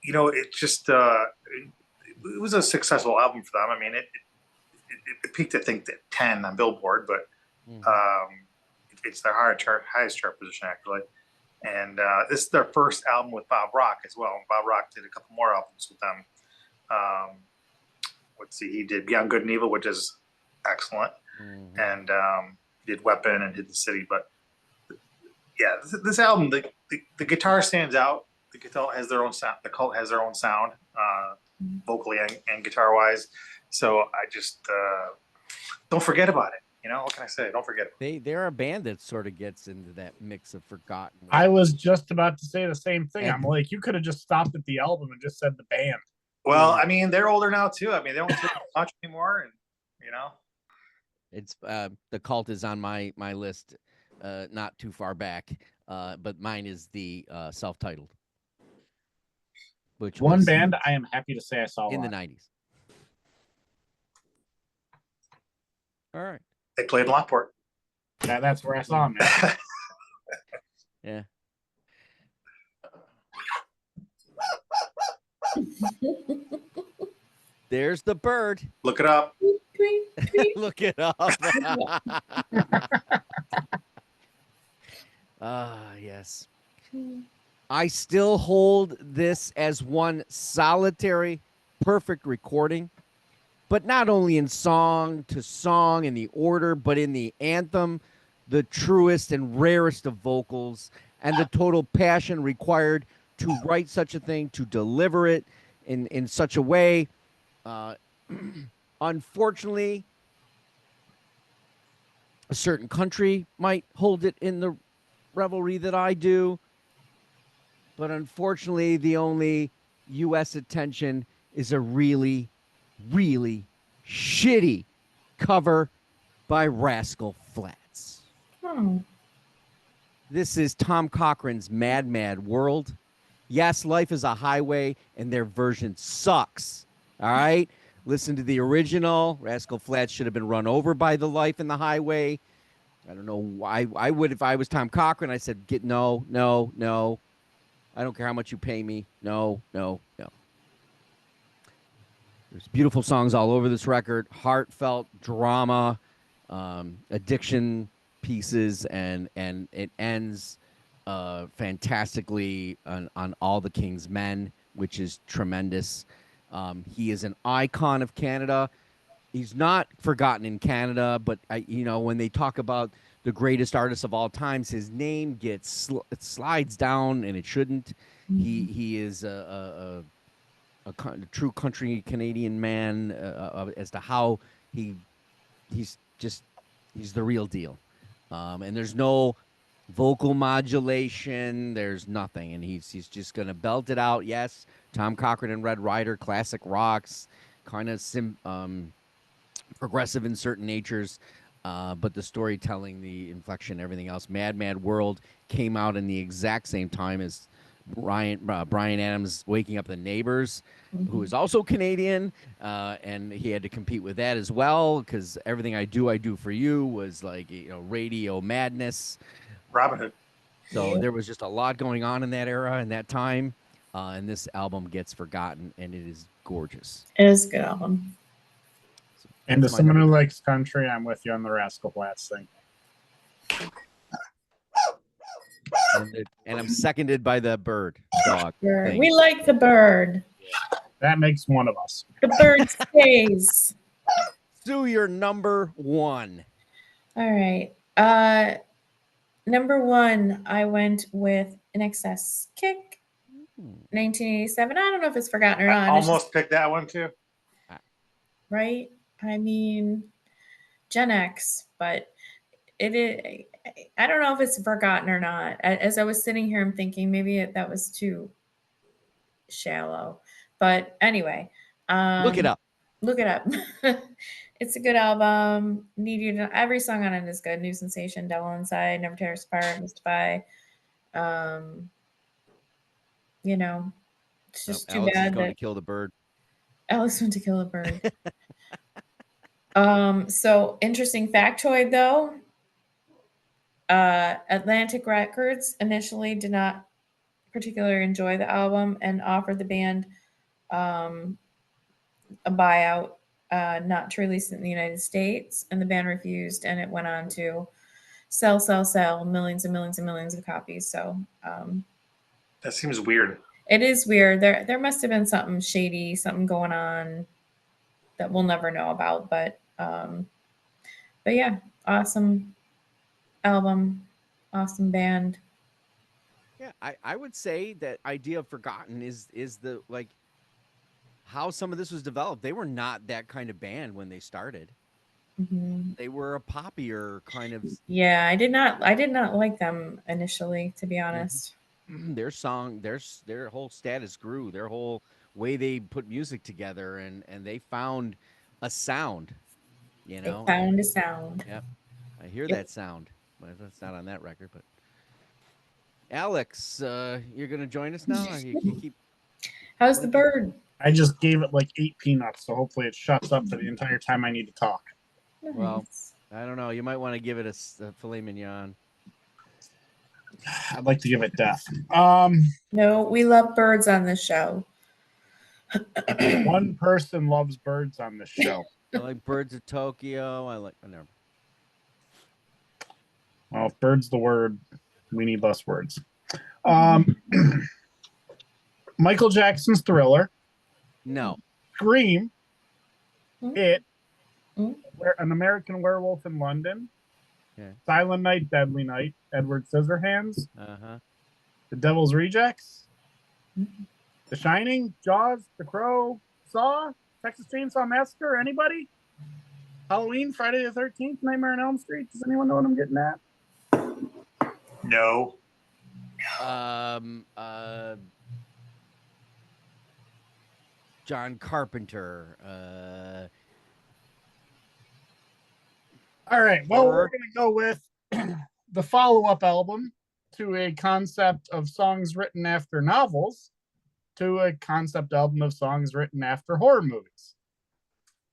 A: it just, it was a successful album for them. I mean, it peaked, I think, at 10 on Billboard, but it's their highest chart position, actually. And this is their first album with Bob Rock as well. Bob Rock did a couple more albums with them. Let's see, he did Beyond Good and Evil, which is excellent. And he did Weapon and Hidden City. But yeah, this album, the guitar stands out. The guitar has their own sound. The Cult has their own sound, vocally and guitar wise. So I just don't forget about it. What can I say? Don't forget it.
B: They're a band that sort of gets into that mix of forgotten.
D: I was just about to say the same thing. I'm like, you could have just stopped at the album and just said the band.
A: Well, I mean, they're older now too. I mean, they don't do much anymore, and
B: it's the Cult is on my list, not too far back, but mine is the self-titled, which
D: one band I am happy to say I saw
B: in the 90s. All right.
A: They played Lockport.
D: Yeah, that's where I saw them.
B: Yeah. There's the bird.
A: Look it up.
B: Look it up. Yes. I still hold this as one solitary, perfect recording, but not only in song to song in the order, but in the anthem, the truest and rarest of vocals, and the total passion required to write such a thing, to deliver it in such a way. Uh, unfortunately, a certain country might hold it in the revelry that I do, but unfortunately, the only U.S. attention is a really, really shitty cover by Rascal Flatts.
C: Oh.
B: This is Tom Cochran's Mad Mad World. Yes, Life is a Highway, and their version sucks. All right? Listen to the original. Rascal Flatts should have been run over by the Life in the Highway. I don't know why. I would, if I was Tom Cochran, I said, "Get no, no, no. I don't care how much you pay me. No, no, no." There's beautiful songs all over this record, heartfelt drama, addiction pieces, and it ends fantastically on All the King's Men, which is tremendous. He is an icon of Canada. He's not forgotten in Canada, but when they talk about the greatest artist of all times, his name gets it slides down, and it shouldn't. He is a true country Canadian man as to how he's the real deal. And there's no vocal modulation. There's nothing, and he's just gonna belt it out. Yes, Tom Cochran and Red Rider, classic rocks, kind of progressive in certain natures, but the storytelling, the inflection, everything else. Mad Mad World came out in the exact same time as Brian Adams' Waking Up the Neighbors, who is also Canadian, and he had to compete with that as well, because Everything I Do for You was like, radio madness.
A: Robin Hood.
B: So there was just a lot going on in that era and that time, and this album gets forgotten, and it is gorgeous.
C: It is a good album.
B: So
D: And to someone who likes country, I'm with you on the Rascal Flatts thing.
B: And I'm seconded by the bird dog.
C: Bird. We like the bird.
D: That makes one of us.
C: The bird stays.
B: Sue, you're number one.
C: All right. Number one, I went with In Excess Kick, 1987. I don't know if it's forgotten or not.
A: I almost picked that one too.
C: Right? I mean, Gen X, but it is. I don't know if it's forgotten or not. As I was sitting here, I'm thinking maybe that was too shallow. But anyway,
B: Look it up.
C: Look it up. It's a good album. Need You to, every song on it is good. New Sensation, Devil Inside, Never Tear Us Apart, Mystify. It's just too
B: Alex
C: bad
B: is going
C: that
B: to kill the bird.
C: Alex went to kill a bird. So interesting factoid though. Atlantic Records initially did not particularly enjoy the album and offered the band a buyout, not to release it in the United States, and the band refused, and it went on to sell millions and millions and millions of copies. So
A: that seems weird.
C: It is weird. There must have been something shady, something going on that we'll never know about. But yeah, awesome album, awesome band.
B: Yeah, I would say that idea of forgotten is the like how some of this was developed. They were not that kind of band when they started.
C: Mm-hmm.
B: They were a poppier kind of.
C: Yeah, I did not like them initially, to be honest.
B: Their song, their whole status grew, their whole way they put music together, and they found a sound. They
C: found a sound.
B: Yep, I hear that sound, but that's not on that record. But Alex, you're gonna join us now. You keep.
C: How's the bird?
D: I just gave it like 8 peanuts, so hopefully it shuts up for the entire time I need to talk.
C: Nice.
B: Well, I don't know. You might want to give it a filet mignon.
D: I'd like to give it death.
C: No, we love birds on this show.
D: One person loves birds on this show.
B: I like Birds of Tokyo. I like. Never.
D: Well, if bird's the word, we need less words. Michael Jackson's Thriller.
B: No.
D: Scream.
C: Mm-hmm.
D: It. An American Werewolf in London.
B: Yeah.
D: Silent Night, Deadly Night, Edward Scissorhands,
B: Uh-huh.
D: The Devil's Rejects,
C: Mhm.
D: The Shining, Jaws, The Crow, Saw, Texas Chainsaw Massacre. Anybody? Halloween, Friday the 13th, Nightmare on Elm Street. Does anyone know what I'm getting at?
A: No.
B: Um. John Carpenter.
D: All right. Well,
B: Horror.
D: we're going to go with the follow up album to a concept of songs written after novels to a concept album of songs written after horror movies.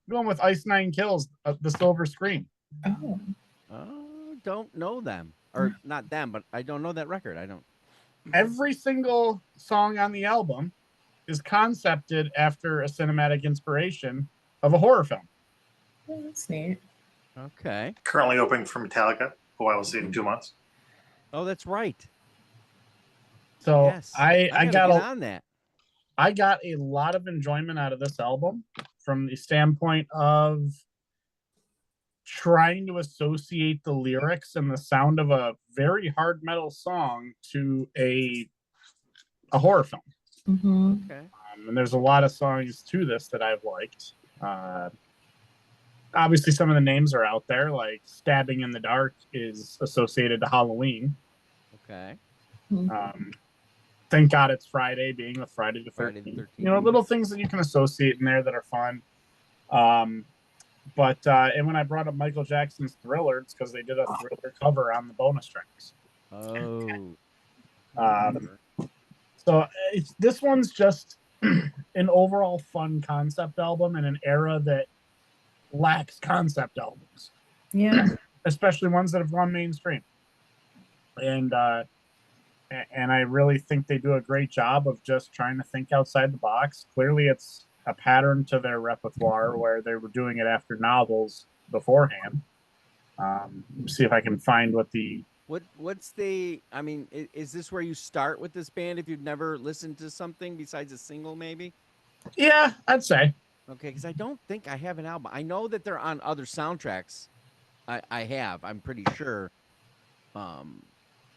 D: Going with Ice Nine Kills, The Silver Screen.
C: Oh.
B: Oh, don't know them. Or not them, but I don't know that record. I don't.
D: Every single song on the album is concepted after a cinematic inspiration of a horror film.
C: Oh, that's neat.
B: Okay.
A: Currently opening for Metallica, who I will see in 2 months.
B: Oh, that's right.
D: So
B: Yes.
D: I
B: gotta
D: got
B: get on that.
D: I got a lot of enjoyment out of this album from the standpoint of trying to associate the lyrics and the sound of a very hard metal song to a horror film.
C: Mm-hmm.
B: Okay.
D: And there's a lot of songs to this that I've liked. Obviously, some of the names are out there, like Stabbing in the Dark is associated to Halloween.
B: Okay.
D: Thank God It's Friday being the Friday the 13th. You know, little things that you can associate in there that are fun. But and when I brought up Michael Jackson's Thriller, it's because they did a Thriller cover on the bonus tracks.
B: Oh.
D: So this one's just an overall fun concept album in an era that lacks concept albums.
C: Yeah.
D: Especially ones that have gone mainstream. And I really think they do a great job of just trying to think outside the box. Clearly, it's a pattern to their repertoire where they were doing it after novels beforehand. See if I can find what the
B: what's the? I mean, is this where you start with this band if you've never listened to something besides a single, maybe?
D: Yeah, I'd say.
B: Okay, because I don't think I have an album. I know that they're on other soundtracks. I have. I'm pretty sure.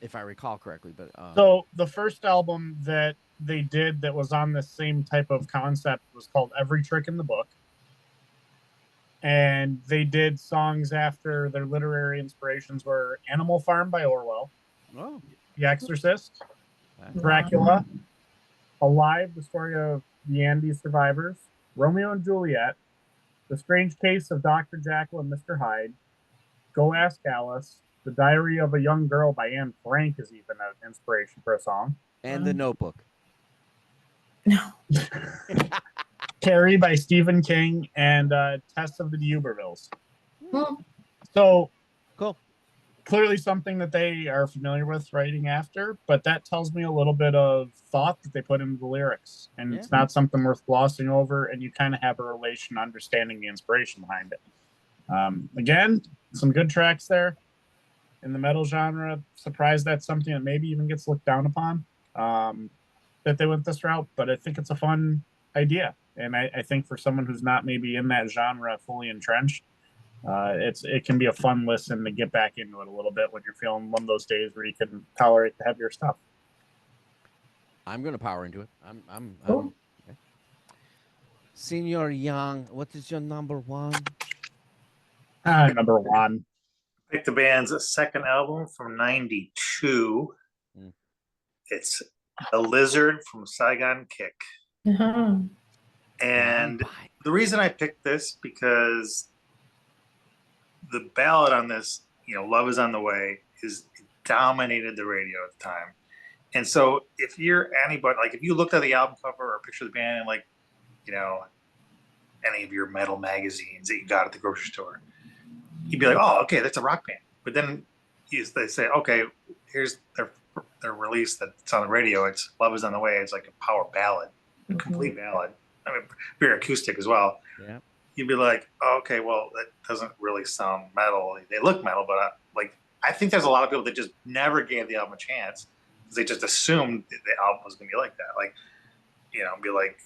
B: If I recall correctly, but
D: So the first album that they did that was on the same type of concept was called Every Trick in the Book. And they did songs after their literary inspirations were Animal Farm by Orwell,
B: oh,
D: The Exorcist,
B: okay.
D: Dracula, Alive, the story of the Andes survivors, Romeo and Juliet, The Strange Case of Dr. Jekyll and Mr. Hyde, Go Ask Alice, The Diary of a Young Girl by Anne Frank is even an inspiration for a song.
B: And The Notebook.
C: No.
D: Carrie by Stephen King, and Test of the D'Urbervilles.
C: Well,
D: So
B: Cool.
D: clearly something that they are familiar with writing after, but that tells me a little bit of thought that they put into the lyrics, and it's not something worth glossing over, and you kind of have a relation understanding the inspiration behind it. Again, some good tracks there in the metal genre. Surprised that's something that maybe even gets looked down upon, that they went this route, but I think it's a fun idea. And I think for someone who's not maybe in that genre fully entrenched, it can be a fun listen to get back into it a little bit when you're feeling one of those days where you can tolerate the heavier stuff.
B: I'm gonna power into it. I'm
C: Cool.
B: okay. Senior Young, what is your number one?
D: Number one.
A: Pick the band's second album from '92. It's The Lizard from Saigon Kick.
C: uh-huh.
A: And the reason I picked this because the ballad on this, Love Is on the Way, it dominated the radio at the time. And so if you're anybody, like if you looked at the album cover or picture the band and like, any of your metal magazines that you got at the grocery store, you'd be like, oh, okay, that's a rock band. But then they say, okay, here's their release that's on the radio. It's Love Is on the Way. It's like a power ballad, a complete ballad. I mean, very acoustic as well.
B: Yeah.
A: You'd be like, oh, okay, well, that doesn't really sound metal. They look metal, but I think there's a lot of people that just never gave the album a chance because they just assumed the album was going to be like that. Like, be like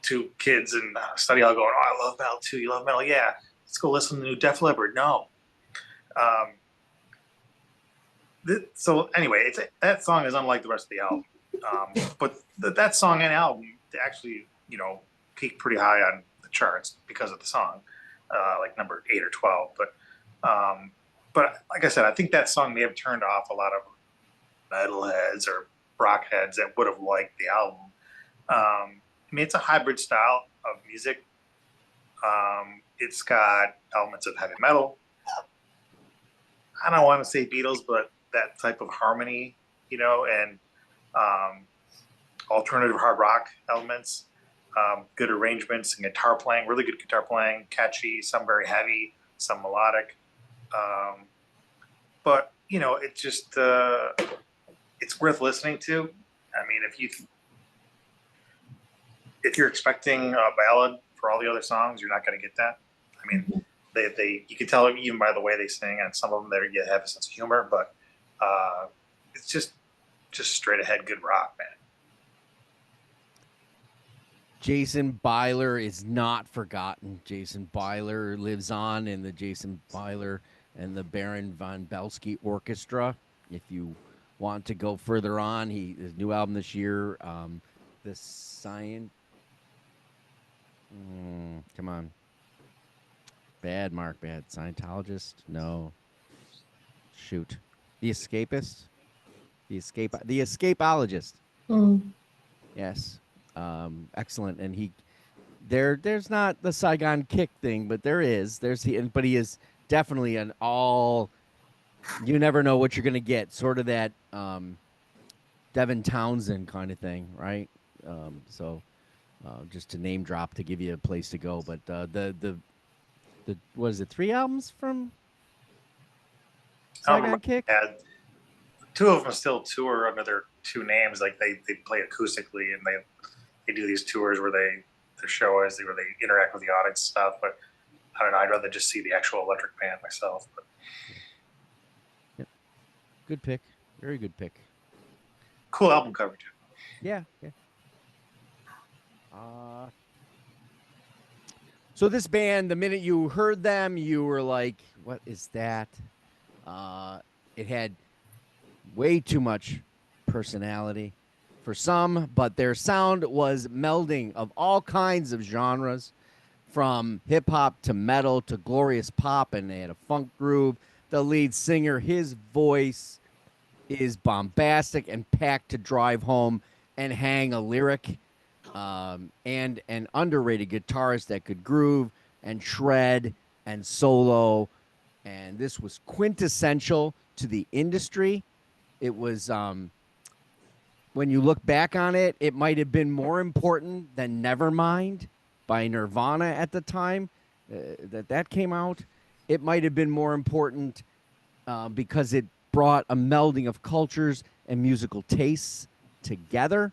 A: two kids in study hall going, oh, I love metal too. You love metal? Yeah. Let's go listen to the new Def Leppard. No. Um, so anyway, that song is unlike the rest of the album. But that song and album actually, peaked pretty high on the charts because of the song, like number 8 or 12. But like I said, I think that song may have turned off a lot of metalheads or rock heads that would have liked the album. I mean, it's a hybrid style of music. It's got elements of heavy metal. I don't want to say Beatles, but that type of harmony, and alternative hard rock elements, good arrangements and guitar playing, really good guitar playing, catchy, some very heavy, some melodic. But it's just it's worth listening to. I mean, if you're expecting a ballad for all the other songs, you're not going to get that. I mean, you can tell even by the way they sing, and some of them you have a sense of humor, but it's just straight ahead good rock, man.
B: Jason Byler is not forgotten. Jason Byler lives on in the Jason Byler and the Baron von Belsky Orchestra. If you want to go further on, his new album this year, The Science. Come on. Bad, Mark. Bad. Scientologist? No. Shoot. The Escapist? The Escapologist. Yes. Excellent. And there's not the Saigon Kick thing, but but he is definitely an all, you never know what you're going to get. Sort of that Devin Townsend kind of thing, right? Just to name drop to give you a place to go. But the what is it, 3 albums from Saigon Kick?
A: Had 2 of them still tour under their 2 names. Like they play acoustically, and they do these tours where their show is where they interact with the audience and stuff. But I don't know. I'd rather just see the actual electric band myself. But
B: yep. Good pick. Very good pick.
A: Cool album cover too.
B: Yeah. So this band, the minute you heard them, you were like, "What is that?" It had way too much personality for some, but their sound was melding of all kinds of genres, from hip hop to metal to glorious pop, and they had a funk groove. The lead singer, his voice is bombastic and packed to drive home and hang a lyric. And an underrated guitarist that could groove and shred and solo. And this was quintessential to the industry. It was, when you look back on it, it might have been more important than Nevermind by Nirvana at the time that came out. It might have been more important because it brought a melding of cultures and musical tastes together.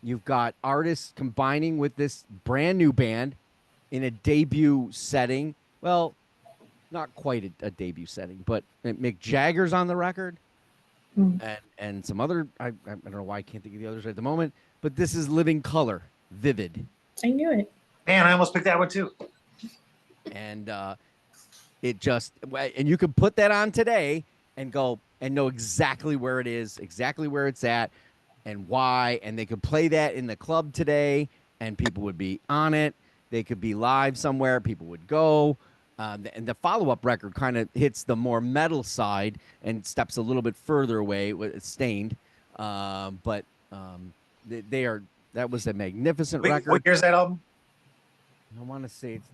B: You've got artists combining with this brand new band in a debut setting. Well, not quite a debut setting, but Mick Jagger's on the record, and some other. I don't know why I can't think of the others at the moment. But this is Living Color, Vivid.
C: I knew it.
A: Man, I almost picked that one too.
B: And and you could put that on today and go and know exactly where it is, exactly where it's at, and why, and they could play that in the club today, and people would be on it. They could be live somewhere, people would go. And the follow-up record kind of hits the more metal side and steps a little bit further away with Stained. That was a magnificent record.
A: What year's that album?
B: I want to say it's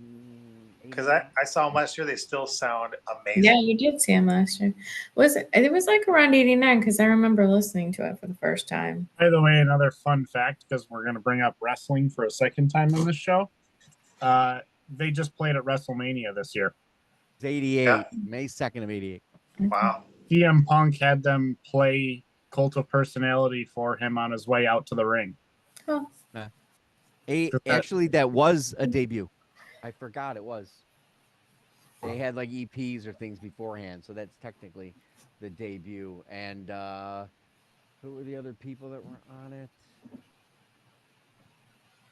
A: because I saw them last year. They still sound amazing.
C: Yeah, you did see them last year. It was like around 89 because I remember listening to it for the first time.
D: By the way, another fun fact, because we're going to bring up wrestling for a second time on this show. They just played at WrestleMania this year.
B: It's 88, yeah. May 2nd of 88.
A: Wow.
D: CM Punk had them play Cult of Personality for him on his way out to the ring.
C: Oh.
B: Actually, that was a debut. I forgot it was. They had like EPs or things beforehand, so that's technically the debut. And who were the other people that were on it?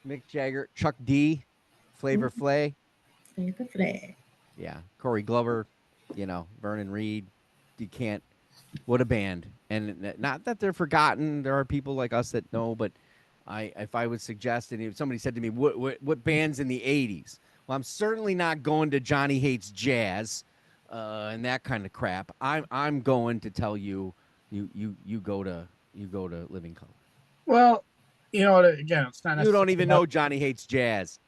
B: Mick Jagger, Chuck D, Flavor Flav.
C: Flavor Flav.
B: Yeah, Corey Glover. Vernon Reed. You can't. What a band! And not that they're forgotten. There are people like us that know, but if I would suggest, and if somebody said to me, what bands in the '80s? Well, I'm certainly not going to Johnny Hates Jazz, and that kind of crap. I'm going to tell you, you go to Living Color.
D: Well, again, it's not.
B: You don't even know Johnny Hates Jazz.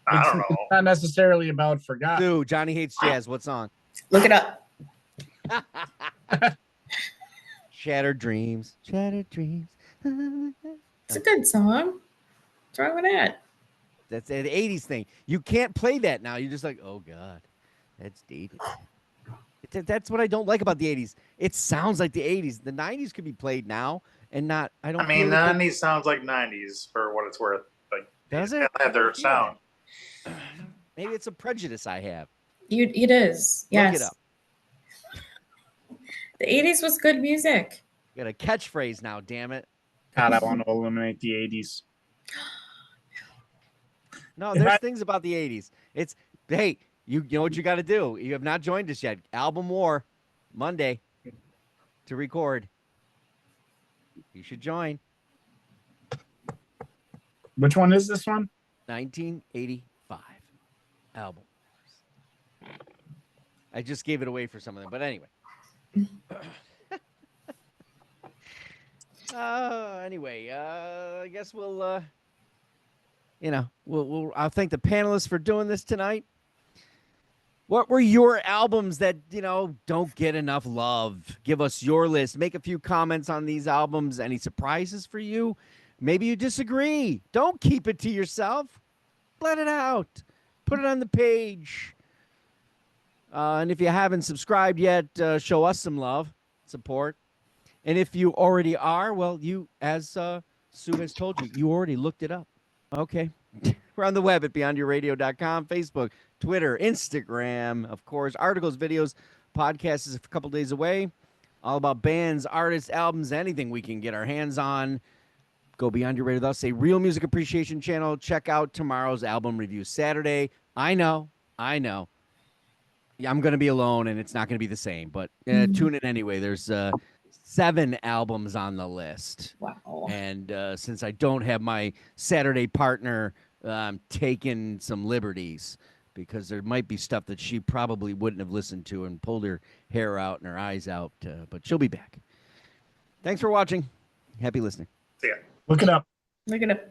A: I don't know.
D: It's not necessarily about forgotten.
B: Sue, Johnny Hates Jazz. What song?
C: Look it up.
B: Shattered Dreams. Shattered Dreams.
C: It's a good song. What's wrong with that?
B: That's an '80s thing. You can't play that now. You're just like, oh God, that's dated. That's what I don't like about the '80s. It sounds like the '80s. The '90s could be played now and not. I don't.
A: I mean,
B: feel like
A: '90s sounds like '90s for what it's worth. Like,
B: does
A: they
B: it?
A: have their
B: Yeah.
A: sound.
B: Maybe it's a prejudice I have.
C: It is.
B: Look
C: Yes.
B: it up.
C: The 80s was good music.
B: Got a catchphrase now. Damn it.
D: God, I want to eliminate the 80s.
B: No, there's things about the '80s. It's hey, you know what you got to do. You have not joined us yet. Album War, Monday, to record. You should join.
D: Which one is this one?
B: 1985 album. I just gave it away for some of them, but anyway. I guess we'll I'll thank the panelists for doing this tonight. What were your albums that, don't get enough love? Give us your list. Make a few comments on these albums. Any surprises for you? Maybe you disagree. Don't keep it to yourself. Let it out. Put it on the page. And if you haven't subscribed yet, show us some love, support. And if you already are, well, you, as Sue has told you, you already looked it up. Okay. We're on the web at beyondyourradio.com, Facebook, Twitter, Instagram, of course. Articles, videos, podcasts is a couple days away. All about bands, artists, albums, anything we can get our hands on. Go Beyond Your Radio with us, a real music appreciation channel. Check out tomorrow's album review Saturday. I know. Yeah, I'm going to be alone, and it's not going to be the same, but tune in anyway. There's 7 albums on the list.
C: Wow.
B: And since I don't have my Saturday partner, I'm taking some liberties because there might be stuff that she probably wouldn't have listened to and pulled her hair out and her eyes out, but she'll be back. Thanks for watching. Happy listening.
A: See ya.
D: Look it up.
C: Look it up.